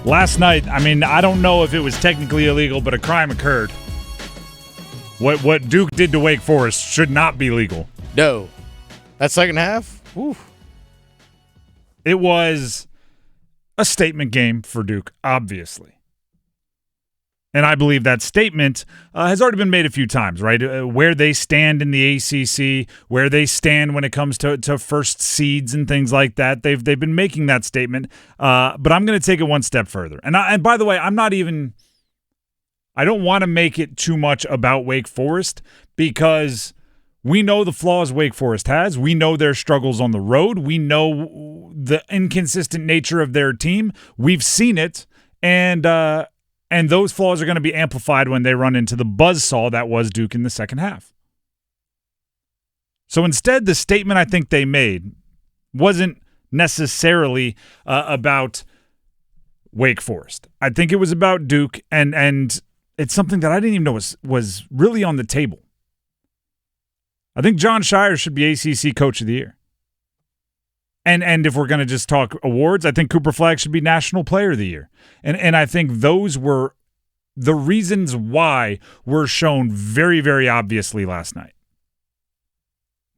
Last night, I mean, I don't know if it was technically illegal, but a crime occurred. What Duke did to Wake Forest should not be legal. No. That second half? Ooh. It was a statement game for Duke, obviously. And I believe that statement has already been made a few times, right? Where they stand in the ACC, where they stand when it comes to first seeds and things like that. They've been making that statement. But I'm going to take it one step further. And by the way, I don't want to make it too much about Wake Forest because we know the flaws Wake Forest has. We know their struggles on the road. We know the inconsistent nature of their team. We've seen it, and those flaws are going to be amplified when they run into the buzzsaw that was Duke in the second half. So instead, the statement I think they made wasn't necessarily about Wake Forest. I think it was about Duke, and it's something that I didn't even know was really on the table. I think Jon Scheyer should be ACC Coach of the Year. And if we're going to just talk awards, I think Cooper Flagg should be National Player of the Year. And I think those were the reasons why were shown very, very obviously last night.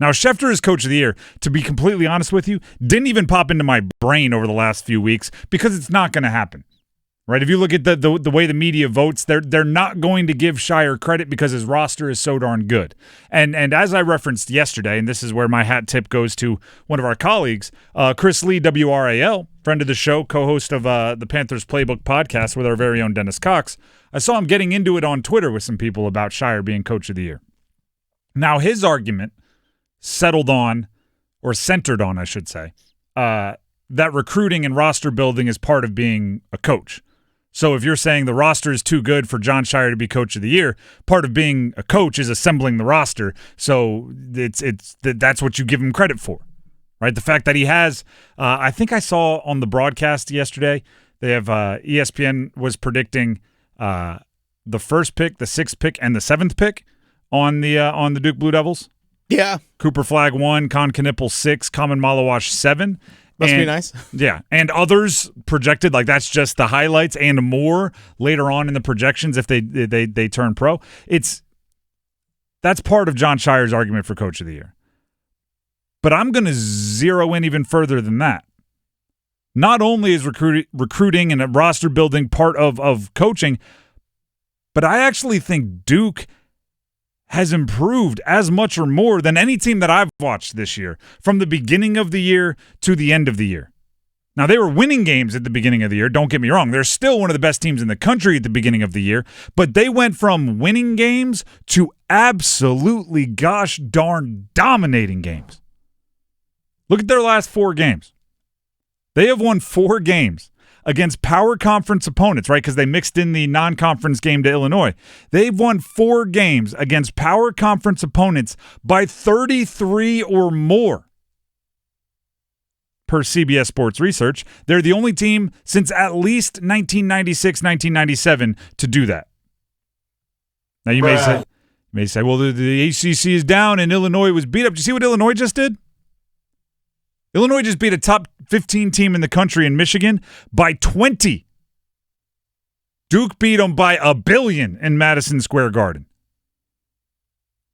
Now, Schefter is Coach of the Year, to be completely honest with you, didn't even pop into my brain over the last few weeks because it's not going to happen. Right? If you look at the way the media votes, they're not going to give Scheyer credit because his roster is so darn good. And as I referenced yesterday, and this is where my hat tip goes to one of our colleagues, Chris Lee, WRAL, friend of the show, co-host of the Panthers Playbook podcast with our very own Dennis Cox. I saw him getting into it on Twitter with some people about Scheyer being Coach of the Year. Now, his argument centered on, I should say, that recruiting and roster building is part of being a coach. So if you're saying the roster is too good for Jon Scheyer to be Coach of the Year, part of being a coach is assembling the roster. So that's what you give him credit for, right? The fact that he has, I think I saw on the broadcast yesterday, they have ESPN was predicting the first pick, the sixth pick, and the seventh pick on the Duke Blue Devils. Yeah. Cooper Flagg 1, Con Knipple 6, Common Malawash 7. Must be nice. Yeah, and others projected, like that's just the highlights and more later on in the projections if they turn pro. That's part of Jon Scheyer's argument for Coach of the Year. But I'm going to zero in even further than that. Not only is recruiting and roster building part of coaching, but I actually think Duke has improved as much or more than any team that I've watched this year, from the beginning of the year to the end of the year. Now, they were winning games at the beginning of the year, don't get me wrong. They're still one of the best teams in the country at the beginning of the year, but they went from winning games to absolutely gosh darn dominating games. Look at their last 4 games. They have won 4 games against power conference opponents, right? Because they mixed in the non-conference game to Illinois. They've won 4 games against power conference opponents by 33 or more. Per CBS Sports Research, they're the only team since at least 1996, 1997 to do that. Now you may say, well, the ACC is down and Illinois was beat up. Do you see what Illinois just did? Illinois just beat a top 15 team in the country in Michigan by 20. Duke beat them by 1 billion in Madison Square Garden.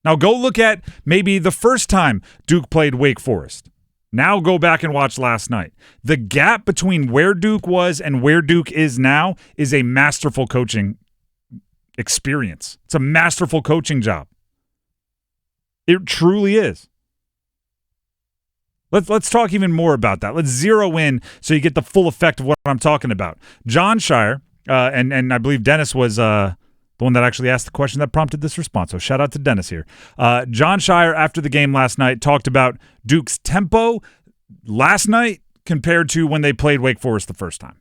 Now go look at maybe the first time Duke played Wake Forest. Now go back and watch last night. The gap between where Duke was and where Duke is now is a masterful coaching experience. It's a masterful coaching job. It truly is. Let's talk even more about that. Let's zero in so you get the full effect of what I'm talking about. Jon Scheyer, and I believe Dennis was the one that actually asked the question that prompted this response. So shout out to Dennis here. Jon Scheyer, after the game last night, talked about Duke's tempo last night compared to when they played Wake Forest the first time.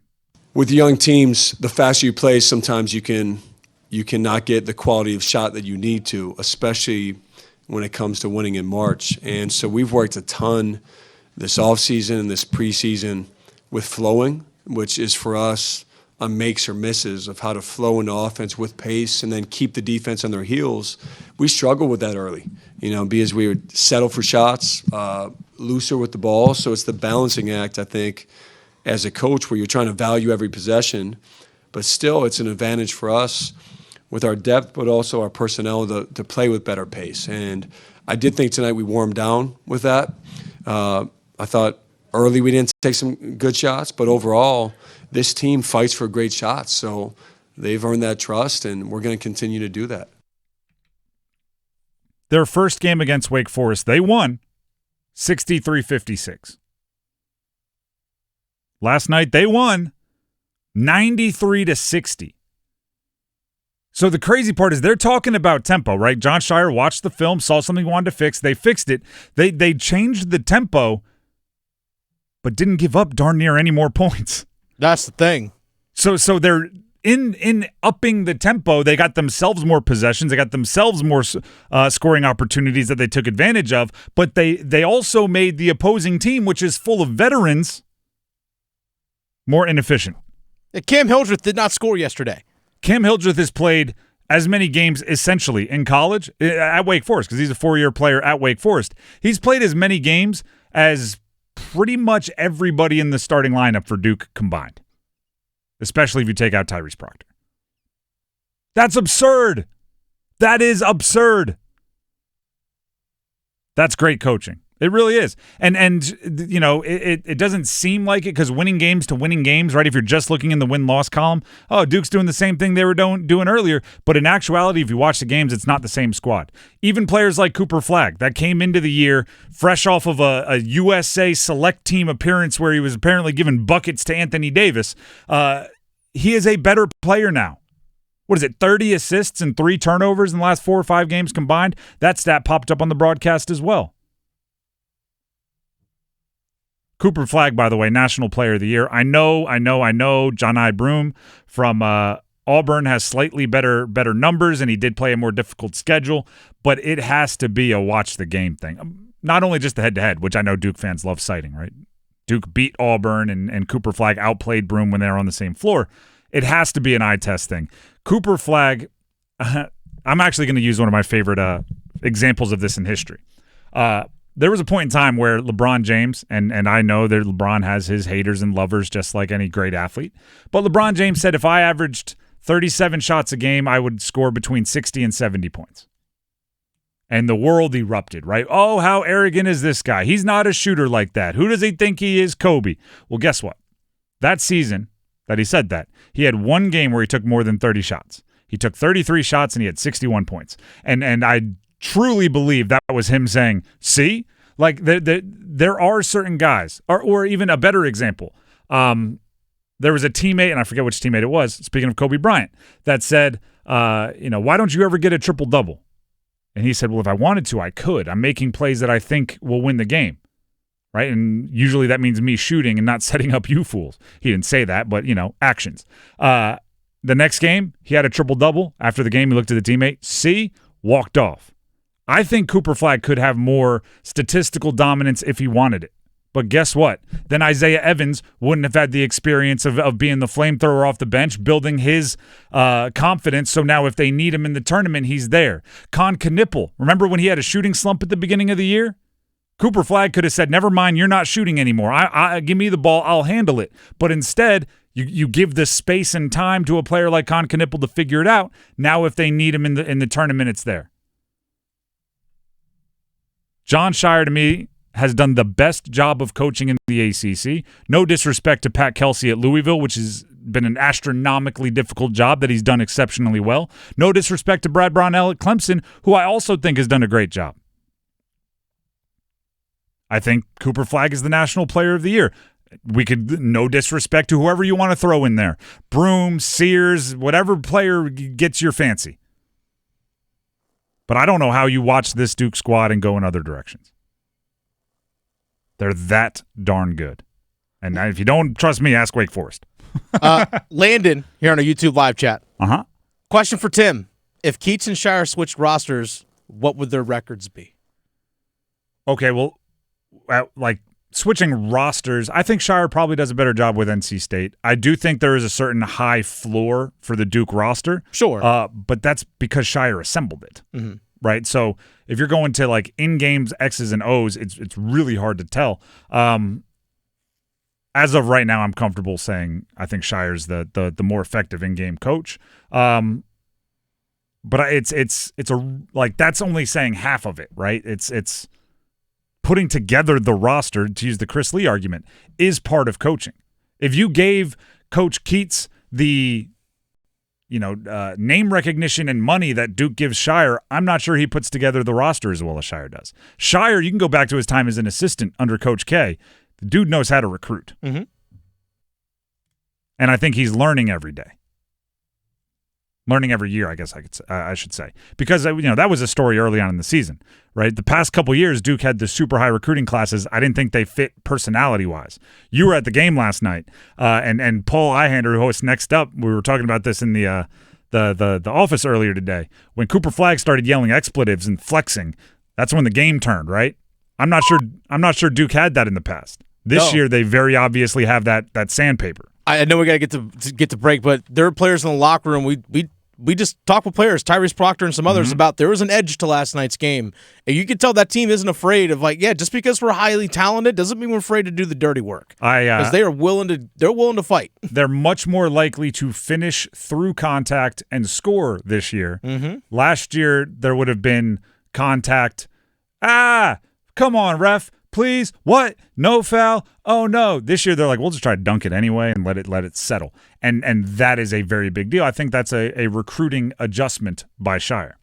With young teams, the faster you play, sometimes you cannot get the quality of shot that you need to, especially when it comes to winning in March. And so we've worked a ton this offseason and this preseason with flowing, which is for us a makes or misses of how to flow into offense with pace and then keep the defense on their heels. We struggle with that early, because we would settle for shots, looser with the ball. So it's the balancing act, I think, as a coach where you're trying to value every possession. But still, it's an advantage for us with our depth, but also our personnel to play with better pace. And I did think tonight we warmed down with that. I thought early we didn't take some good shots, but overall, this team fights for great shots. So they've earned that trust, and we're going to continue to do that. Their first game against Wake Forest, they won 63-56. Last night, they won 93-60. So the crazy part is they're talking about tempo, right? Jon Scheyer watched the film, saw something he wanted to fix. They fixed it. They changed the tempo, but didn't give up darn near any more points. That's the thing. So they're in upping the tempo. They got themselves more possessions. They got themselves more scoring opportunities that they took advantage of. But they also made the opposing team, which is full of veterans, more inefficient. Cam Hildreth did not score yesterday. Cam Hildreth has played as many games essentially in college at Wake Forest because he's a 4-year player at Wake Forest. He's played as many games as pretty much everybody in the starting lineup for Duke combined, especially if you take out Tyrese Proctor. That's absurd. That is absurd. That's great coaching. It really is. And you know, it doesn't seem like it because winning games to winning games, right? If you're just looking in the win-loss column, oh, Duke's doing the same thing they were doing earlier. But in actuality, if you watch the games, it's not the same squad. Even players like Cooper Flagg that came into the year fresh off of a USA select team appearance where he was apparently giving buckets to Anthony Davis, he is a better player now. What is it, 30 assists and 3 turnovers in the last 4 or 5 games combined? That stat popped up on the broadcast as well. Cooper Flagg, by the way, National Player of the Year. I know. John Broome from Auburn has slightly better numbers, and he did play a more difficult schedule, but it has to be a watch the game thing. Not only just the head-to-head, which I know Duke fans love citing, right? Duke beat Auburn, and Cooper Flagg outplayed Broome when they were on the same floor. It has to be an eye test thing. Cooper Flagg, I'm actually going to use one of my favorite examples of this in history. There was a point in time where LeBron James, and I know that LeBron has his haters and lovers just like any great athlete, but LeBron James said if I averaged 37 shots a game, I would score between 60 and 70 points. And the world erupted, right? Oh, how arrogant is this guy? He's not a shooter like that. Who does he think he is, Kobe? Well, guess what? That season that he said that, he had one game where he took more than 30 shots. He took 33 shots and he had 61 points. And I truly believe that was him saying, see, like there are certain guys, or even a better example. There was a teammate, and I forget which teammate it was, speaking of Kobe Bryant, that said, why don't you ever get a triple-double? And he said, well, if I wanted to, I could. I'm making plays that I think will win the game, right? And usually that means me shooting and not setting up you fools. He didn't say that, but, actions. The next game, he had a triple-double. After the game, he looked at the teammate, see, walked off. I think Cooper Flagg could have more statistical dominance if he wanted it. But guess what? Then Isaiah Evans wouldn't have had the experience of being the flamethrower off the bench, building his confidence. So now if they need him in the tournament, he's there. Con Knippel, remember when he had a shooting slump at the beginning of the year? Cooper Flagg could have said, never mind, you're not shooting anymore. Give me the ball, I'll handle it. But instead, you give the space and time to a player like Con Knippel to figure it out. Now if they need him in the tournament, it's there. Jon Scheyer, to me, has done the best job of coaching in the ACC. No disrespect to Pat Kelsey at Louisville, which has been an astronomically difficult job that he's done exceptionally well. No disrespect to Brad Brownell at Clemson, who I also think has done a great job. I think Cooper Flagg is the National Player of the Year. We could, no disrespect to whoever you want to throw in there. Broome, Sears, whatever player gets your fancy. But I don't know how you watch this Duke squad and go in other directions. They're that darn good. And if you don't trust me, ask Wake Forest. Landon, here on our YouTube live chat. Uh-huh. Question for Tim. If Keats and Scheyer switched rosters, what would their records be? Okay, well, switching rosters, I think Scheyer probably does a better job with NC State. I do think there is a certain high floor for the Duke roster. Sure. But that's because Scheyer assembled it, right? So if you're going to in-games X's and O's, it's really hard to tell. as of right now, I'm comfortable saying I think Scheyer's the more effective in-game coach. But it's like that's only saying half of it, right? It's putting together the roster, to use the Chris Lee argument, is part of coaching. If you gave Coach Keats the name recognition and money that Duke gives Scheyer, I'm not sure he puts together the roster as well as Scheyer does. Scheyer, you can go back to his time as an assistant under Coach K. The dude knows how to recruit. Mm-hmm. And I think he's learning every day. Learning every year, I guess I should say. Because that was a story early on in the season, right? The past couple years, Duke had the super high recruiting classes. I didn't think they fit personality-wise. You were at the game last night, and Paul Ihander, who hosts Next Up, we were talking about this in the office earlier today. When Cooper Flagg started yelling expletives and flexing, that's when the game turned, right? I'm not sure Duke had that in the past. This year, they very obviously have that sandpaper. I know we got to get to break, but there are players in the locker room. We just talked with players, Tyrese Proctor and some others, about there was an edge to last night's game. And you can tell that team isn't afraid of just because we're highly talented doesn't mean we're afraid to do the dirty work. Because they're willing to fight. They're much more likely to finish through contact and score this year. Mm-hmm. Last year there would have been contact. Come on, ref. Please, what? No foul? Oh no! This year they're like, we'll just try to dunk it anyway and let it settle, and that is a very big deal. I think that's a recruiting adjustment by Scheyer.